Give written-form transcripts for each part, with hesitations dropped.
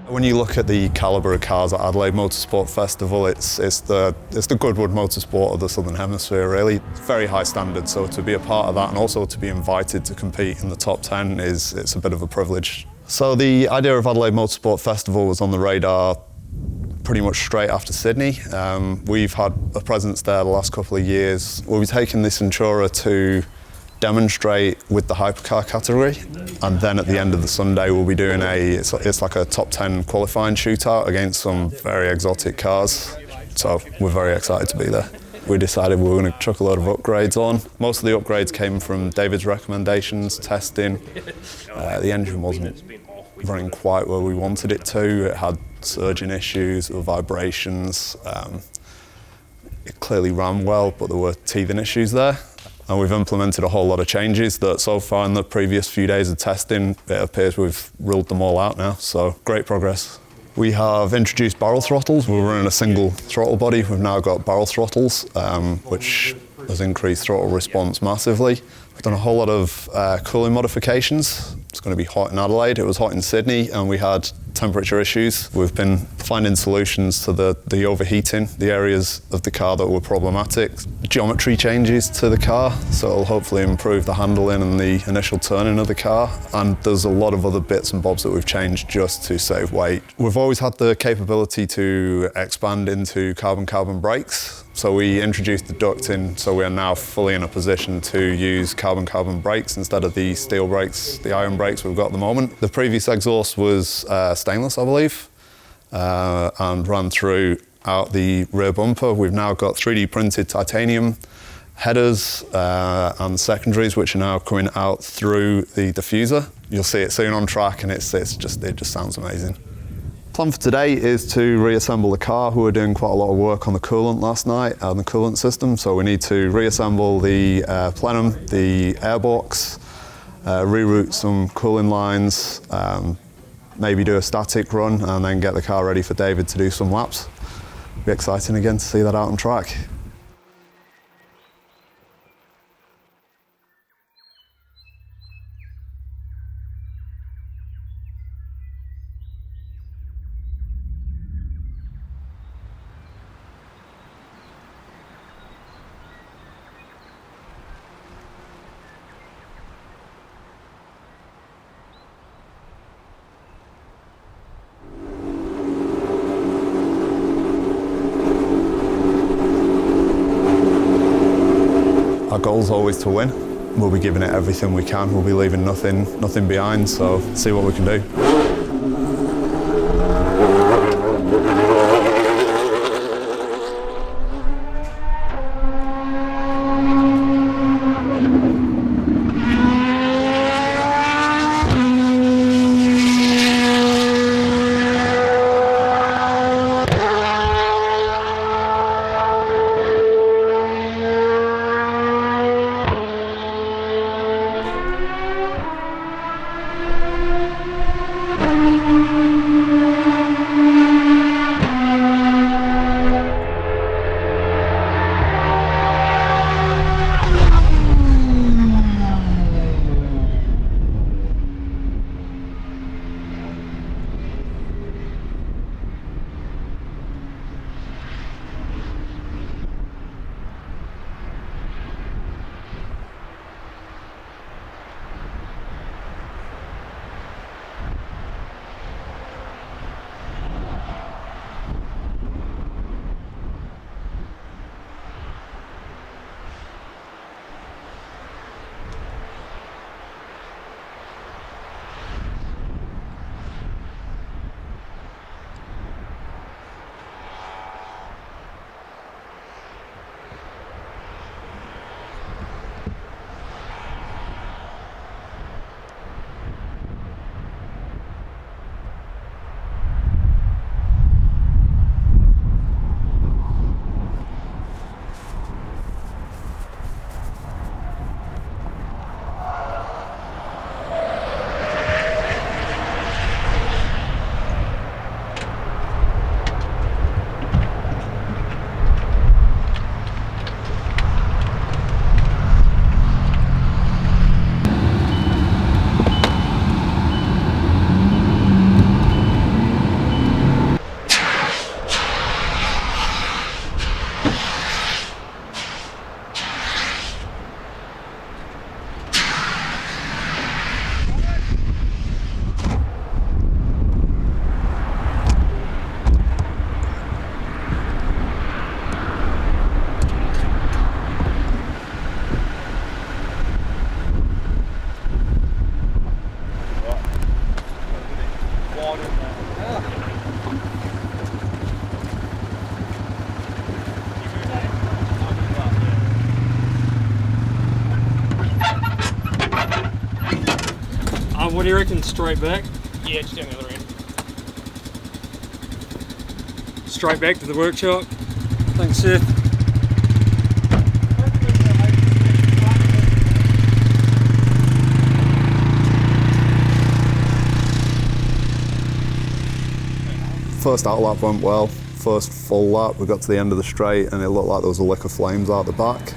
When you look at the calibre of cars at Adelaide Motorsport Festival, it's the Goodwood Motorsport of the Southern Hemisphere, really. Very high standard, so to be a part of that and also to be invited to compete in the top 10 it's a bit of a privilege. So the idea of Adelaide Motorsport Festival was on the radar pretty much straight after Sydney. We've had a presence there the last couple of years. We'll be taking the Sintura to demonstrate with the hypercar category, and then at the end of the Sunday we'll be doing it's like a top 10 qualifying shootout against some very exotic cars. So we're very excited to be there. We decided we were going to chuck a load of upgrades on. Most of the upgrades came from David's recommendations, testing. The engine wasn't running quite where we wanted it to. It had surging issues or vibrations. It clearly ran well, but there were teething issues there. And we've implemented a whole lot of changes that so far in the previous few days of testing, it appears we've ruled them all out now, so great progress. We have introduced barrel throttles. We were running a single throttle body. We've now got barrel throttles, which has increased throttle response massively. We've done a whole lot of cooling modifications. It's going to be hot in Adelaide. It was hot in Sydney, and we had temperature issues. We've been finding solutions to the overheating, the areas of the car that were problematic. Geometry changes to the car, so it'll hopefully improve the handling and the initial turning of the car. And there's a lot of other bits and bobs that we've changed just to save weight. We've always had the capability to expand into carbon-carbon brakes. So we introduced the ducting, so we are now fully in a position to use carbon-carbon brakes instead of the steel brakes, the iron brakes we've got at the moment. The previous exhaust was stainless, I believe, and ran throughout the rear bumper. We've now got 3D printed titanium headers and secondaries, which are now coming out through the diffuser. You'll see it soon on track, and it just sounds amazing. Plan for today is to reassemble the car. We were doing quite a lot of work on the coolant last night and the coolant system, so we need to reassemble the plenum, the airbox, reroute some cooling lines, maybe do a static run, and then get the car ready for David to do some laps. It'll be exciting again to see that out on track. Our goal is always to win. We'll be giving it everything we can. We'll be leaving nothing behind, so see what we can do. What do you reckon, straight back? Yeah, just down the other end. Straight back to the workshop. Thanks, Seth. First out lap went well. First full lap, we got to the end of the straight and it looked like there was a lick of flames out the back.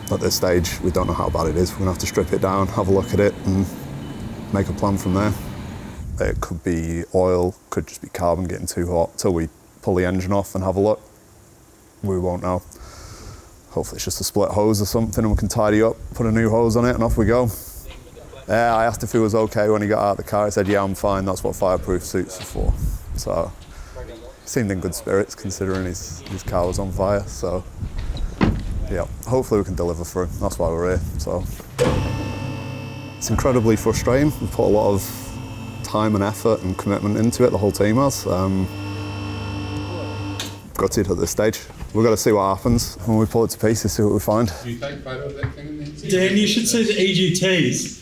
At this stage, we don't know how bad it is. We're gonna have to strip it down, have a look at it and make a plan from there. It could be oil, could just be carbon getting too hot till we pull the engine off and have a look. We won't know. Hopefully it's just a split hose or something and we can tidy up, put a new hose on it and off we go. Yeah, I asked if he was okay when he got out of the car. He said, yeah, I'm fine, that's what fireproof suits are for. So, seemed in good spirits considering his car was on fire, so yeah, hopefully we can deliver for him. That's why we're here. So it's incredibly frustrating. We put a lot of time and effort and commitment into it, the whole team has. Gutted at this stage. We've got to see what happens when we pull it to pieces, see what we find. Do you take photo of that thing in there? Dan, you should see the EGTs.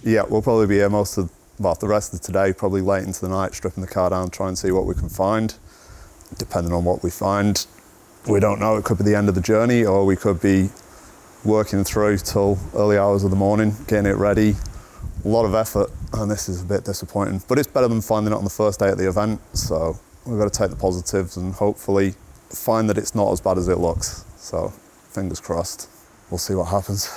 Yeah, we'll probably be here the rest of today, probably late into the night, stripping the car down, try and see what we can find. Depending on what we find, we don't know. It could be the end of the journey or we could be working through till early hours of the morning, getting it ready. A lot of effort, and this is a bit disappointing. But it's better than finding it on the first day at the event, so we've got to take the positives and hopefully find that it's not as bad as it looks. So, fingers crossed. We'll see what happens.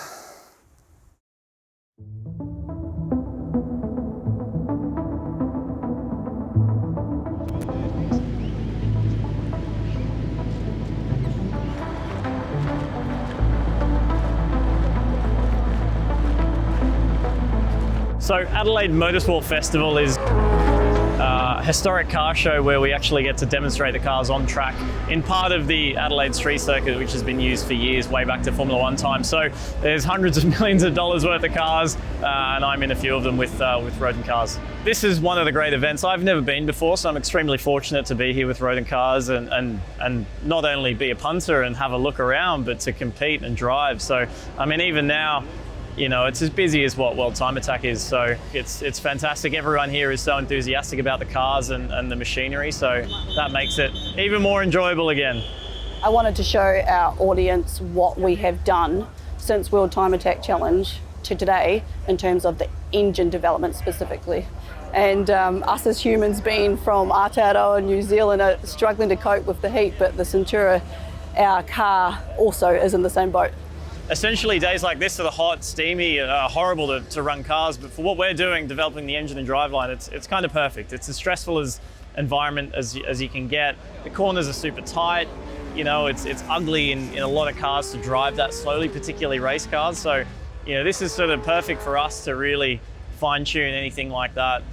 So Adelaide Motorsport Festival is a historic car show where we actually get to demonstrate the cars on track in part of the Adelaide street circuit, which has been used for years, way back to Formula One time. So there's hundreds of millions of dollars worth of cars, and I'm in a few of them with Rodin Cars. This is one of the great events. I've never been before, so I'm extremely fortunate to be here with Rodin Cars and not only be a punter and have a look around, but to compete and drive. So, I mean, even now, you know, it's as busy as what World Time Attack is, so it's fantastic. Everyone here is so enthusiastic about the cars and the machinery, so that makes it even more enjoyable again. I wanted to show our audience what we have done since World Time Attack Challenge to today in terms of the engine development specifically. And us as humans being from Aotearoa, New Zealand, are struggling to cope with the heat, but the Sintura, our car, also is in the same boat. Essentially, days like this are the hot, steamy, horrible to run cars, but for what we're doing, developing the engine and driveline, it's kind of perfect. It's as stressful as environment as you can get. The corners are super tight. You know, it's ugly in a lot of cars to drive that slowly, particularly race cars. So, you know, this is sort of perfect for us to really fine-tune anything like that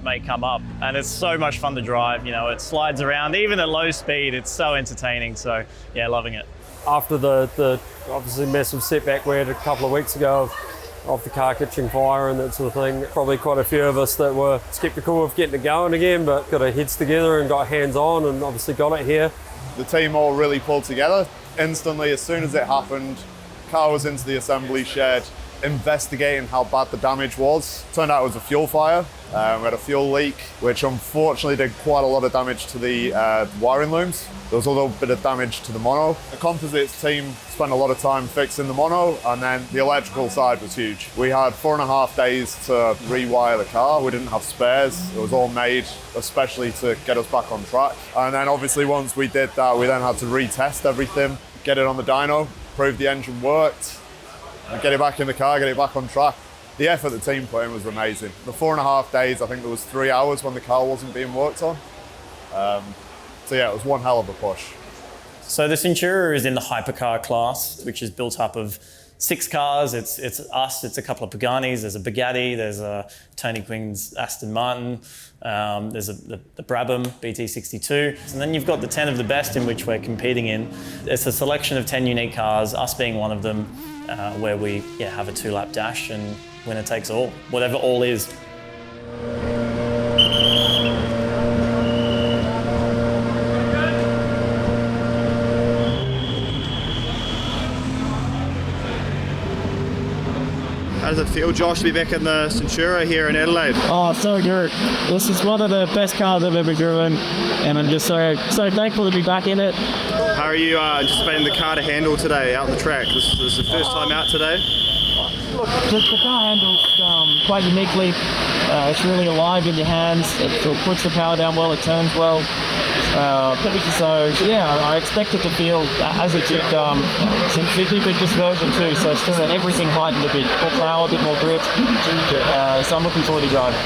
may come up. And it's so much fun to drive. You know, it slides around, even at low speed, it's so entertaining. So, yeah, loving it. After the obviously massive setback we had a couple of weeks ago of the car catching fire and that sort of thing, probably quite a few of us that were sceptical of getting it going again, but got our heads together and got hands on and obviously got it here. The team all really pulled together. Instantly, as soon as it happened, car was into the assembly shed, investigating how bad the damage was. Turned out it was a fuel fire. We had a fuel leak, which unfortunately did quite a lot of damage to the wiring looms. There was a little bit of damage to the mono. The composites team spent a lot of time fixing the mono, and then the electrical side was huge. We had 4.5 days to rewire the car. We didn't have spares. It was all made especially to get us back on track. And then obviously once we did that, we then had to retest everything, get it on the dyno, prove the engine worked, and get it back in the car, get it back on track. The effort the team put in was amazing. The 4.5 days, I think there was 3 hours when the car wasn't being worked on. So yeah, it was one hell of a push. So the Sintura is in the Hypercar class, which is built up of 6 cars. It's us, it's a couple of Paganis, there's a Bugatti, there's a Tony Quinn's Aston Martin, there's the Brabham BT62, and then you've got the 10 of the best in which we're competing in. It's a selection of 10 unique cars, us being one of them, where we have a 2-lap dash and winner takes all, whatever all is. How does it feel, Josh, to be back in the Sintura here in Adelaide? Oh, so good. This is one of the best cars I've ever driven, and I'm just so thankful to be back in it. How are you anticipating the car to handle today out on the track? This is the first time out today? Look, the car handles quite uniquely. It's really alive in your hands. It puts the power down well, it turns well. So yeah, I expect it to feel as it did with this version too. So it's still everything heightened a bit, more power, a bit more grip. So I'm looking forward to driving.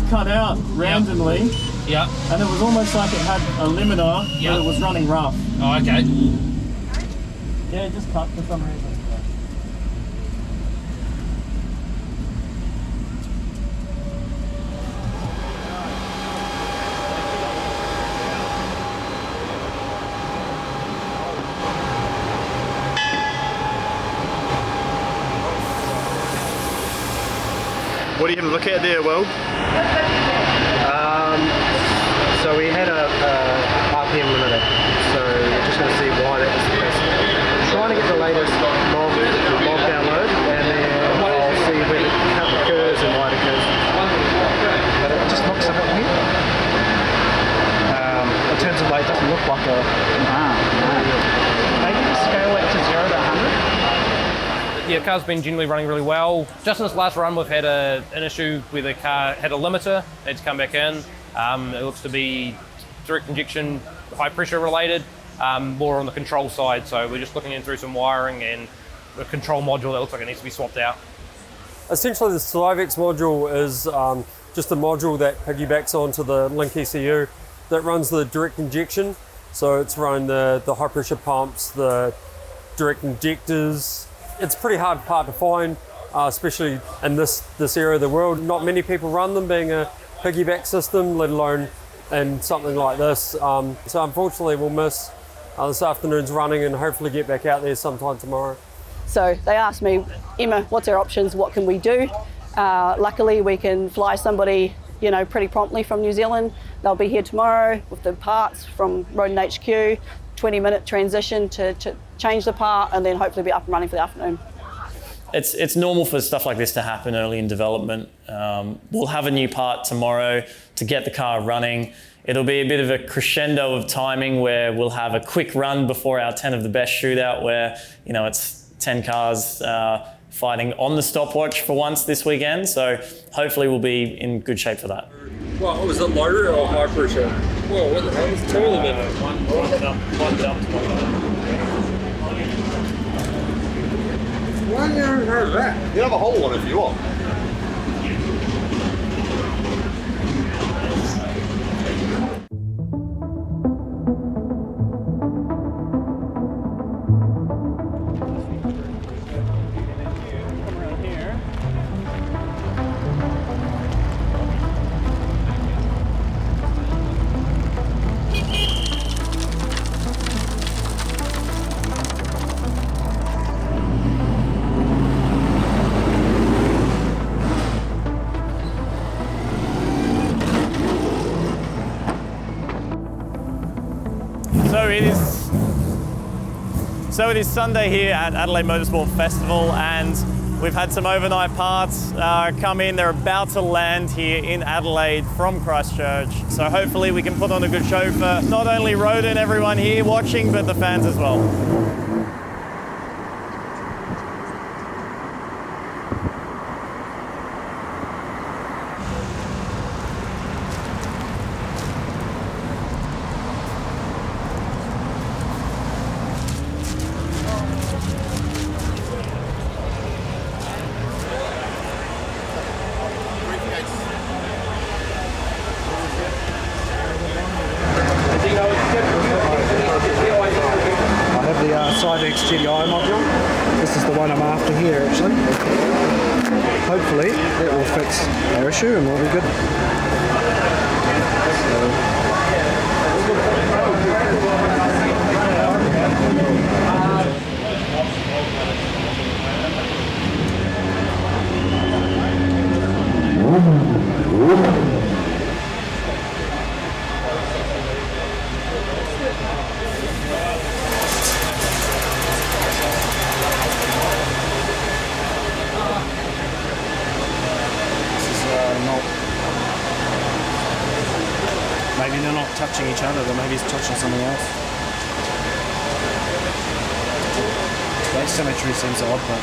Cut out randomly. Yeah. And it was almost like it had a limiter, but it was running rough. Oh, okay. Yeah, it just cut for some reason. What are you going to look at there, Will? So we had a RPM limiter, so we're just going to see why that was the case. Trying to get the latest mob download, and then I'll see where the cut occurs and why it occurs. But it just looks a bit weird. In terms of like, it doesn't look like a... Maybe scale it to 0 to 100. Yeah, the car's been generally running really well. Just in this last run, we've had an issue where the car had a limiter, had to come back in. It looks to be direct injection, high pressure related, more on the control side. So we're just looking in through some wiring and the control module that looks like it needs to be swapped out. Essentially, the Slivex module is just a module that piggybacks onto the Link ECU that runs the direct injection. So it's running the high pressure pumps, the direct injectors. It's a pretty hard part to find. especially in this area of the world. Not many people run them, being a piggyback system, let alone in something like this. So unfortunately we'll miss this afternoon's running and hopefully get back out there sometime tomorrow. So they asked me, Emma, what's our options? What can we do? Luckily we can fly somebody, pretty promptly from New Zealand. They'll be here tomorrow with the parts from Rodin HQ, 20-minute transition to change the part, and then hopefully be up and running for the afternoon. It's normal for stuff like this to happen early in development. We'll have a new part tomorrow to get the car running. It'll be a bit of a crescendo of timing where we'll have a quick run before our 10 of the best shootout where, it's 10 cars fighting on the stopwatch for once this weekend. So hopefully we'll be in good shape for that. Well, was it low or high pressure? Whoa, what the hell was two of them? One dump. Why have you ever heard of that? You have a whole one if you want. So it is Sunday here at Adelaide Motorsport Festival, and we've had some overnight parts come in. They're about to land here in Adelaide from Christchurch. So hopefully we can put on a good show for not only Rodin, everyone here watching, but the fans as well. GTI module. This is the one I'm after here actually. Hopefully it will fix our issue and we'll be good. Maybe they're not touching each other, but maybe it's touching something else. The asymmetry seems odd, but...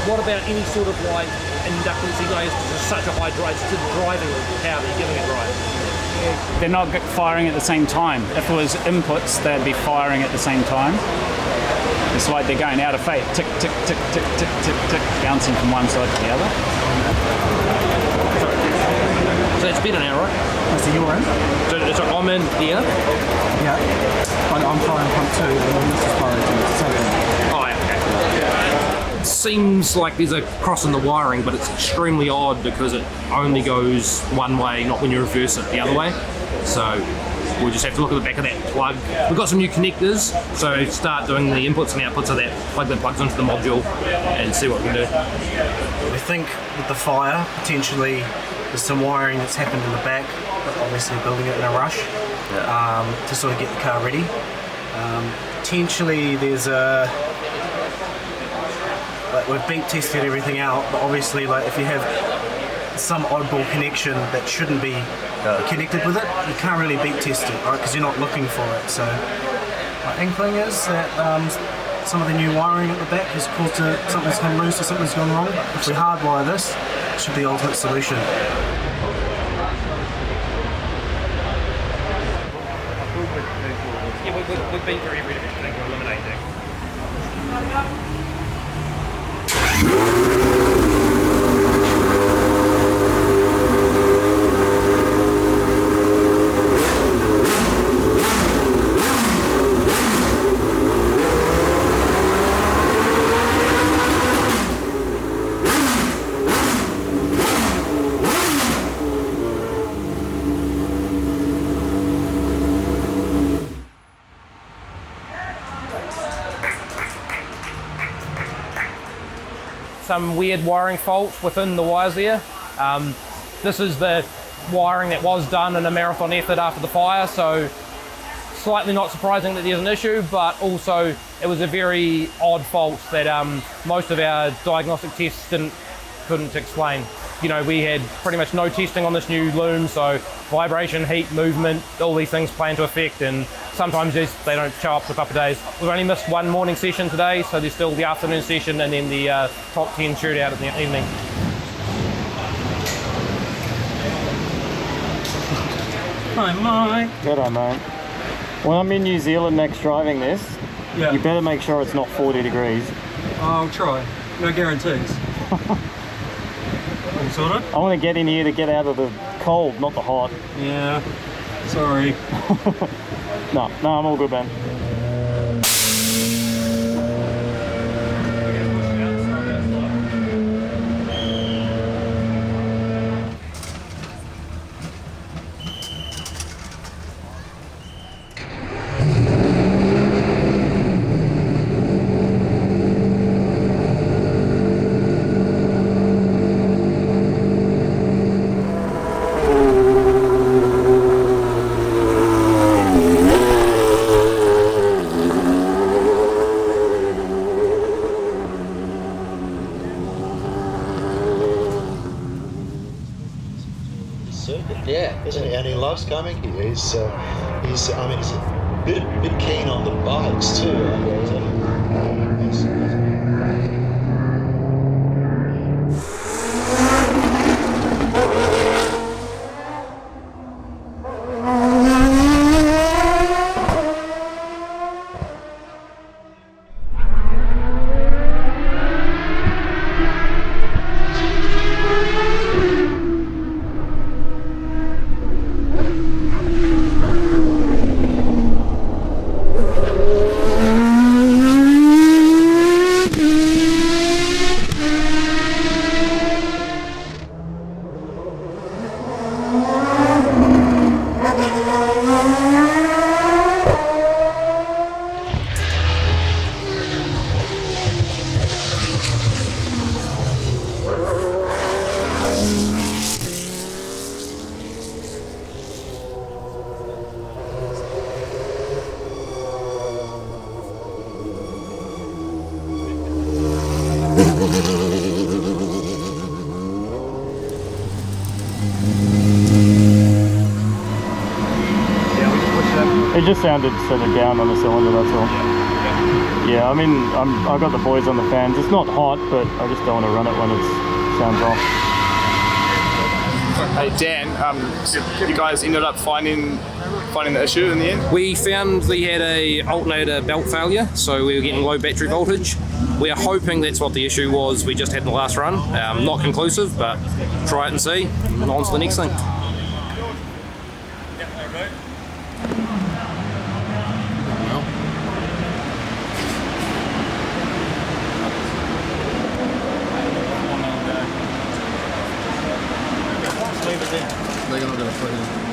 What about any sort of like inductance? You guys, it's such a high drive to the driving power that you're giving it right. They're not firing at the same time. If it was inputs, they'd be firing at the same time. It's like they're going out of phase, tick, tick, tick, tick, tick, tick, tick, bouncing from one side to the other. So it's better now, right? So you're in? So I'm in here? Yeah. I'm firing pump 2 and then this is firing pump 7. Oh, yeah, okay. It seems like there's a cross in the wiring, but it's extremely odd because it only goes one way, not when you reverse it the other way. So we'll just have to look at the back of that plug. We've got some new connectors, so start doing the inputs and outputs of that plug that plugs into the module and see what we can do. We think with the fire, potentially there's some wiring that's happened in the back, obviously building it in a rush to sort of get the car ready. Potentially there's a... we've beep tested everything out, but obviously if you have some oddball connection that shouldn't be connected with it, you can't really beep test it, right? Because you're not looking for it. So my inkling is that some of the new wiring at the back has caused something's gone loose or something's gone wrong. If we hardwire this, it should be the ultimate solution. Yeah, we've been very rid of everything to eliminate that. some weird wiring fault within the wires there. This is the wiring that was done in a marathon effort after the fire, so slightly not surprising that there's an issue, but also it was a very odd fault that most of our diagnostic tests couldn't explain. You know, we had pretty much no testing on this new loom, so vibration, heat, movement, all these things play into effect, and sometimes they don't show up for a couple of days. We've only missed one morning session today, so there's still the afternoon session and then the top 10 shootout in the evening. Hi, Mike. G'day, mate. When I'm in New Zealand next driving this, Yeah. you better make sure it's not 40 degrees. I'll try. No guarantees. All sorted? I want to get in here to get out of the cold, not the hot. Yeah. Sorry. No, I'm all good, man. Yeah, isn't he? And he loves coming here. He's a bit keen on the bikes too. It just sounded sort of down on the cylinder, that's all. Yeah, I mean, I've got the boys on the fans. It's not hot, but I just don't want to run it when it sounds off. Hey Dan, you guys ended up finding the issue in the end? We found we had a alternator belt failure, so we were getting low battery voltage. We are hoping that's what the issue was we just had in the last run. Not conclusive, but try it and see. And on to the next thing. They're not going to put it in.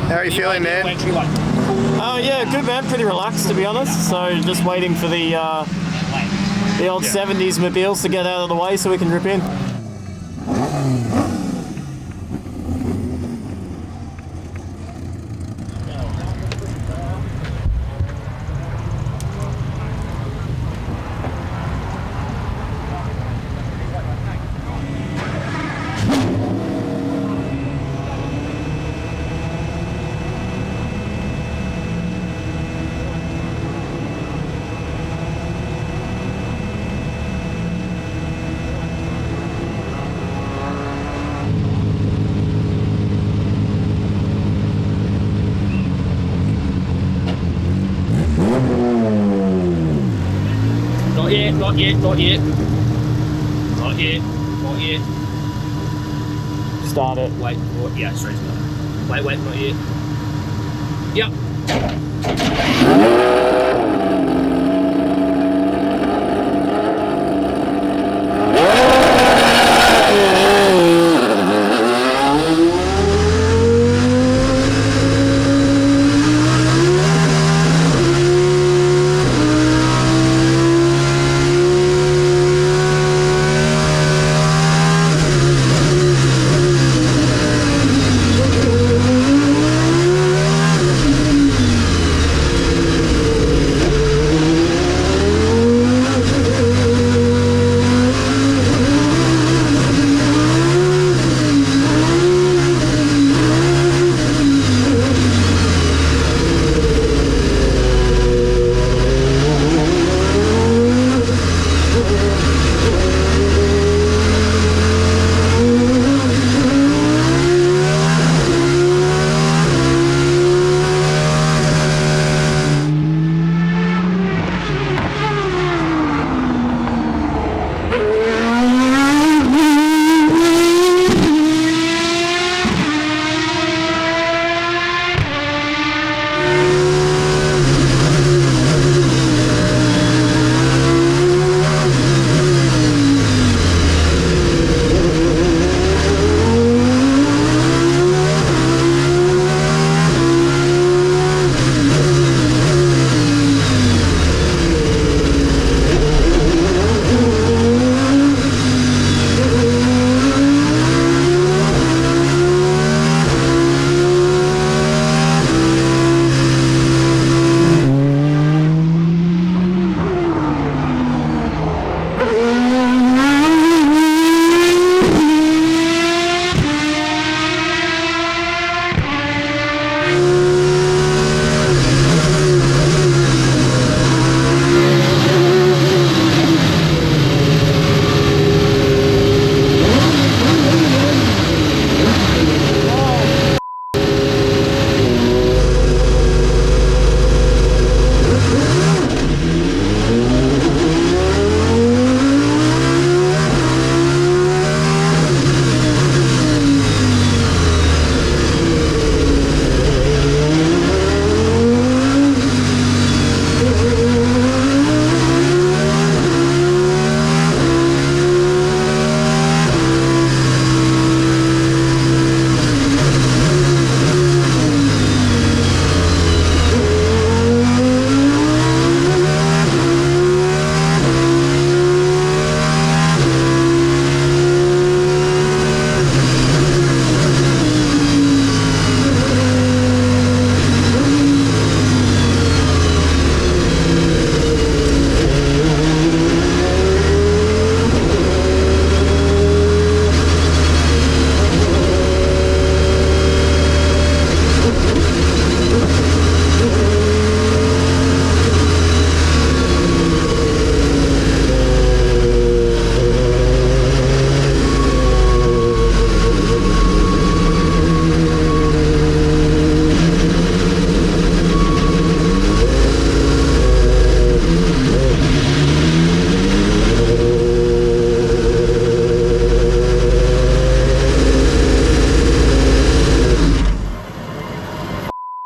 How are you feeling, man? Yeah, good man, pretty relaxed to be honest. So just waiting for the old 70s mobiles to get out of the way so we can rip in. Not yet, not yet, not yet. Not yet, not yet. Start it. Wait, yeah, straight start. Wait, not yet. Yep.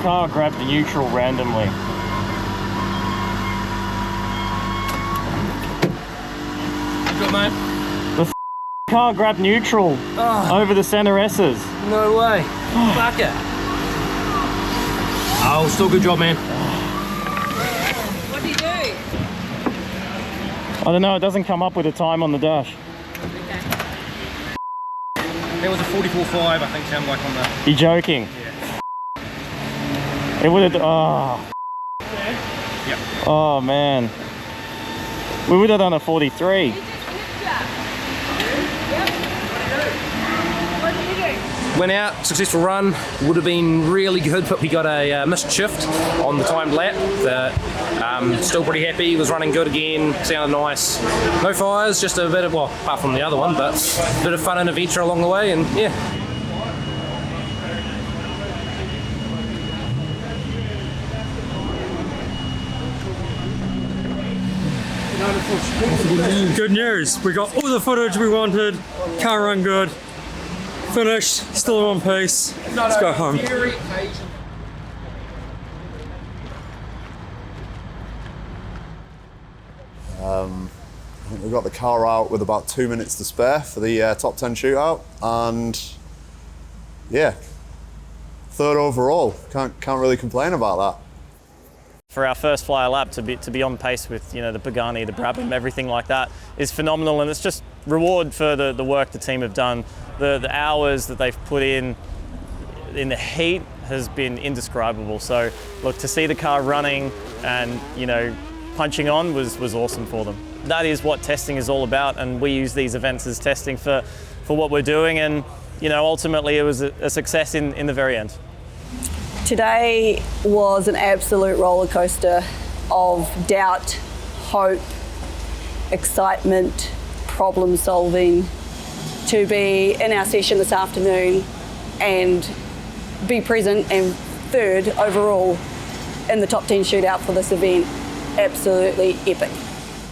Car grabbed the neutral randomly. Good, mate. The car grabbed neutral over the center S's. No way. Fuck it. Oh, still good job, man. What do you do? I don't know, it doesn't come up with a time on the dash. There was a 44.5, I think, sounded like on the... You joking? Yeah. It would have... Oh. Yep. Oh, man. We would have done a 43. Went out, successful run, would have been really good, but we got a missed shift on the timed lap. Still pretty happy, was running good again, sounded nice. No fires, just a bit of, well, apart from the other one, but a bit of fun and adventure along the way, and yeah. Good news. We got all the footage we wanted. Car run good. Finished. Still in one piece. Let's go home. I think we got the car out with about 2 minutes to spare for the top 10 shootout, and yeah, third overall. Can't really complain about that. For our first flyer lap to be on pace with, you know, the Pagani, the Brabham, everything like that is phenomenal, and it's just reward for the work the team have done. The hours that they've put in the heat has been indescribable. So look, to see the car running and, you know, punching on was awesome for them. That is what testing is all about, and we use these events as testing for what we're doing, and, you know, ultimately it was a success in the very end. Today was an absolute roller coaster of doubt, hope, excitement, problem solving. To be in our session this afternoon and be present and third overall in the top 10 shootout for this event, absolutely epic.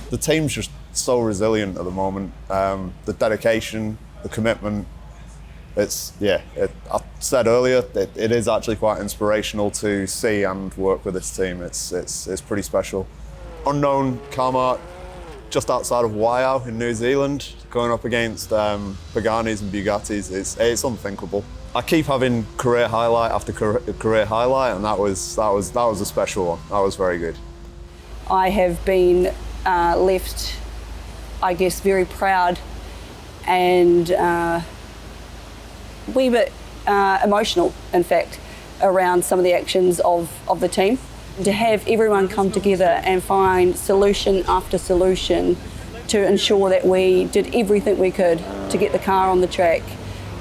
The team's just so resilient at the moment. The dedication, the commitment. I said earlier, it is actually quite inspirational to see and work with this team. It's pretty special. Unknown car mark just outside of Waiau in New Zealand, going up against Paganis and Bugattis, it's unthinkable. I keep having career highlight after career highlight, and that was a special one. That was very good. I have been left, I guess, very proud and wee bit emotional, in fact, around some of the actions of the team. To have everyone come together and find solution after solution to ensure that we did everything we could to get the car on the track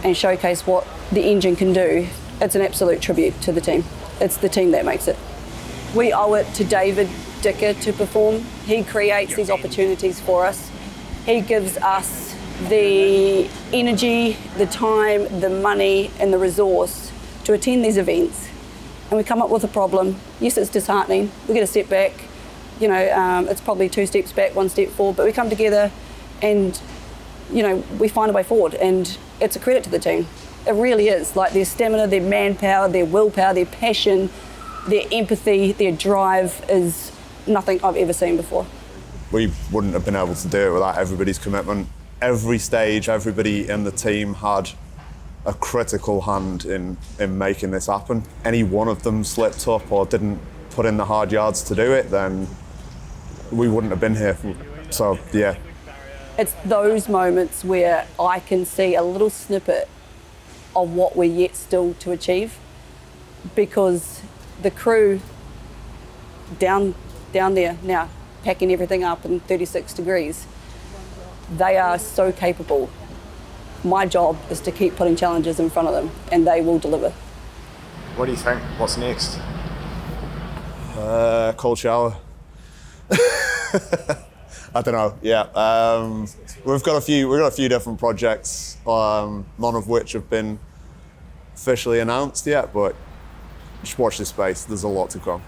and showcase what the engine can do, it's an absolute tribute to the team. It's the team that makes it. We owe it to David Dicker to perform. He creates these opportunities for us. He gives us the energy, the time, the money and the resource to attend these events. And we come up with a problem. Yes, it's disheartening. We get a step back. You know, it's probably 2 steps back, 1 step forward, but we come together and, you know, we find a way forward, and it's a credit to the team. It really is. Like, their stamina, their manpower, their willpower, their passion, their empathy, their drive is nothing I've ever seen before. We wouldn't have been able to do it without everybody's commitment. Every stage, everybody in the team had a critical hand in making this happen. Any one of them slipped up or didn't put in the hard yards to do it, then we wouldn't have been here. So, yeah. It's those moments where I can see a little snippet of what we're yet still to achieve, because the crew down there now, packing everything up in 36 degrees, they are so capable. My job is to keep putting challenges in front of them, and they will deliver. What do you think? What's next? Cold shower. I don't know. Yeah, we've got a few different projects, none of which have been officially announced yet. But just watch this space. There's a lot to come.